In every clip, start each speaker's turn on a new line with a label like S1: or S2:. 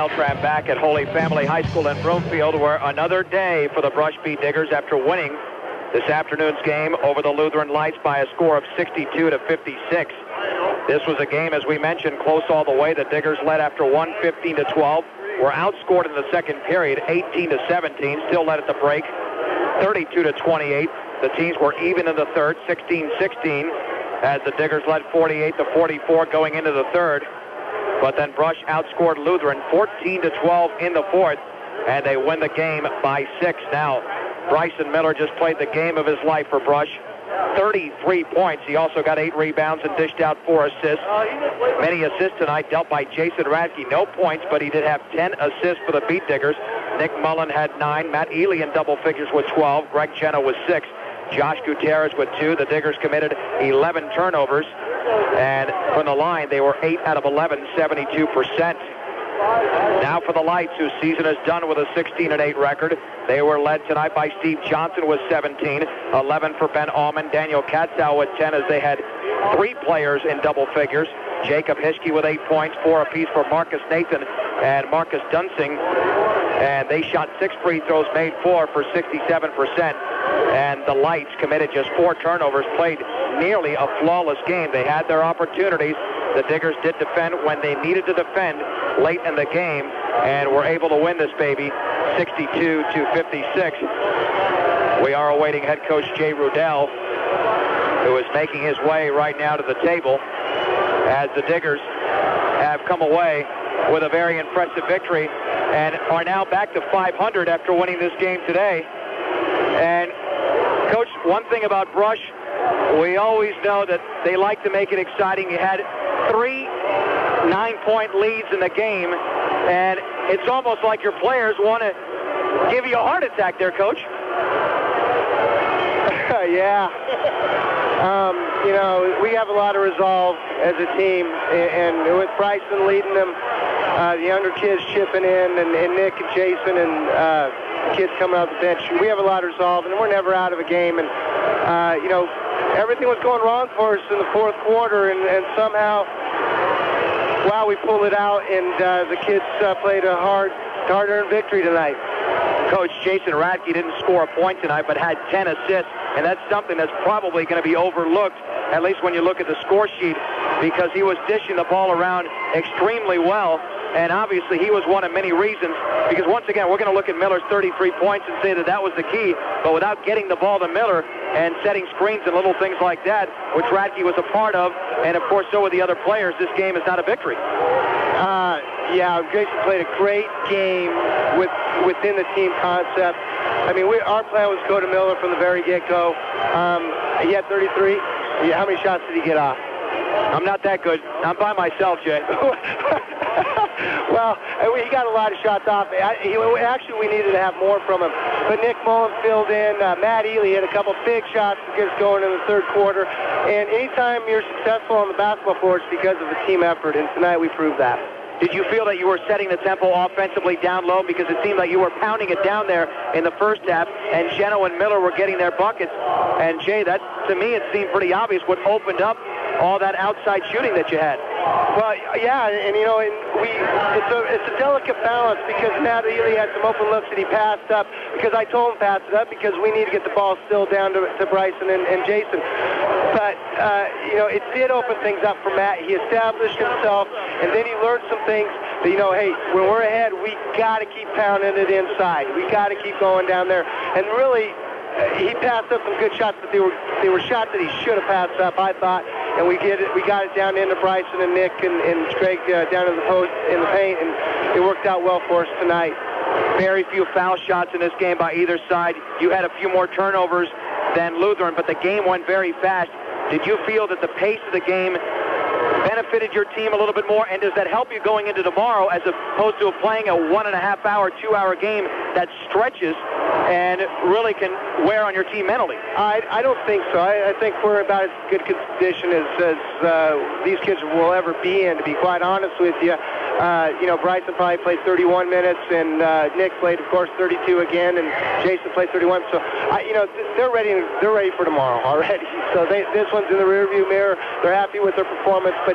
S1: Beltran back at Holy Family High School in Broomfield, where another day for the Brush Bee Diggers after winning this afternoon's game over the Lutheran Lights by a score of 62-56. This was a game, as we mentioned, close all the way. The Diggers led after one, 15-12. Were outscored in the second period, 18-17. Still led at the break, 32-28. The teams were even in the third, 16-16, as the Diggers led 48-44 going into the third. But then Brush outscored Lutheran 14-12 in the fourth, and they win the game by 6. Now, Bryson Miller just played the game of his life for Brush. 33 points. He also got 8 rebounds and dished out 4 assists. Many assists tonight dealt by Jason Radke. No points, but he did have 10 assists for the Beat Diggers. Nick Mullen had 9. Matt Ely in double figures with 12. Greg Jenna with 6. Josh Gutierrez with 2. The Diggers committed 11 turnovers. And from the line, they were 8 out of 11, 72%. Now for the Lights, whose season is done with a 16-8 record. They were led tonight by Steve Johnson with 17, 11 for Ben Allman, Daniel Katzow with 10, as they had 3 players in double figures. Jacob Hischke with 8 points, 4 apiece for Marcus Nathan and Marcus Dunsing. And they shot 6 free throws, made 4 for 67%. And the Lights committed just 4 turnovers, played nearly a flawless game. They had their opportunities. The Diggers did defend when they needed to defend late in the game and were able to win this baby 62-56. We are awaiting head coach Jay Rudel, who is making his way right now to the table, as the Diggers have come away with a very impressive victory and are now back to 500 after winning this game today. And Coach, one thing about Brush, we always know that they like to make it exciting. You had 3 9-point leads in the game, and it's almost like your players want to give you a heart attack there, Coach.
S2: Yeah. You know, we have a lot of resolve as a team, and with Bryson leading them, the younger kids chipping in, and Nick and Jason and kids coming off the bench, we have a lot of resolve, and we're never out of a game. And, you know, everything was going wrong for us in the fourth quarter, and somehow, wow, we pulled it out, and the kids played a hard-earned victory tonight.
S1: Coach, Jason Radke didn't score a point tonight, but had 10 assists, and that's something that's probably going to be overlooked, at least when you look at the score sheet, because he was dishing the ball around extremely well, and obviously he was one of many reasons, because once again, we're going to look at Miller's 33 points and say that that was the key, but without getting the ball to Miller and setting screens and little things like that, which Radke was a part of, and of course so were the other players, this game is not a victory.
S2: Yeah, Jason played a great game within the team concept. I mean, our plan was to go to Miller from the very get-go. He had 33. How many shots did he get off?
S1: I'm not that good. I'm by myself, Jay.
S2: Well, he got a lot of shots off. Actually, we needed to have more from him. But Nick Mullen filled in. Matt Ely had a couple big shots to get us going in the third quarter. And anytime you're successful on the basketball floor, it's because of the team effort. And tonight we proved that.
S1: Did you feel that you were setting the tempo offensively down low, because it seemed like you were pounding it down there in the first half, and Geno and Miller were getting their buckets? And Jay, that to me it seemed pretty obvious what opened up all that outside shooting that you had.
S2: Well, yeah, and you know, it's a delicate balance, because Matt Ely had some open looks that he passed up, because I told him pass it up because we need to get the ball still down to Bryson and Jason. But, you know, it did open things up for Matt. He established himself, and then he learned some things that, you know, hey, when we're ahead, we got to keep pounding it inside. We got to keep going down there. And really, he passed up some good shots, but they were shots that he should have passed up, I thought. And we got it down into Bryson and Nick and Craig down in the post, in the paint, and it worked out well for us tonight.
S1: Very few foul shots in this game by either side. You had a few more turnovers than Lutheran, but the game went very fast. Did you feel that the pace of the game benefited your team a little bit more, and does that help you going into tomorrow as opposed to playing a 1.5 hour, 2 hour game that stretches and really can wear on your team mentally?
S2: I don't think so. I think we're about as good condition as these kids will ever be in, to be quite honest with you. You know, Bryson probably played 31 minutes, and Nick played, of course, 32 again, and Jason played 31. So, you know, they're ready for tomorrow already. So this one's in the rearview mirror. They're happy with their performance, but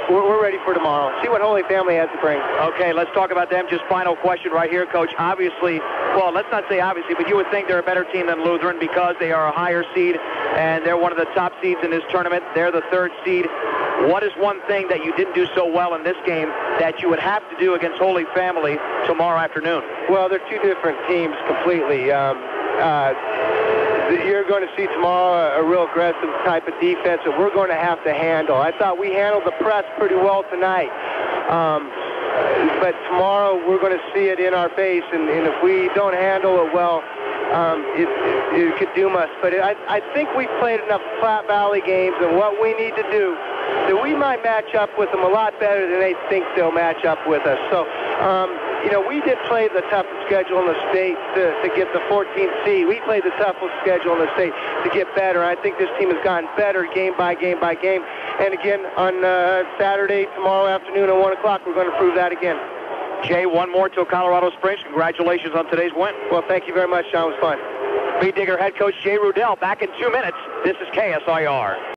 S2: we're ready for tomorrow. See what Holy Family has to bring.
S1: Okay, let's talk about them. Just final question right here, Coach. Obviously, well, let's not say obviously, but you would think they're a better team than Lutheran because they are a higher seed, and they're one of the top seeds in this tournament. They're the 3rd seed. What is one thing that you didn't do so well in this game that you would have to do against Holy Family tomorrow afternoon?
S2: Well, they're two different teams completely. You're going to see tomorrow a real aggressive type of defense that we're going to have to handle. I thought we handled the press pretty well tonight. But tomorrow we're going to see it in our face, and if we don't handle it well, it could doom us. But I think we've played enough Flat Valley games, and what we need to do, that we might match up with them a lot better than they think they'll match up with us. So, we did play the toughest schedule in the state to get the 14th seed. We played the toughest schedule in the state to get better. I think this team has gotten better game by game by game. And again, on Saturday, tomorrow afternoon at 1 o'clock, we're going to prove that again.
S1: Jay, one more till Colorado Springs. Congratulations on today's win.
S2: Well, thank you very much, John. It was fun.
S1: Speed Digger head coach Jay Rudel back in 2 minutes. This is KSIR.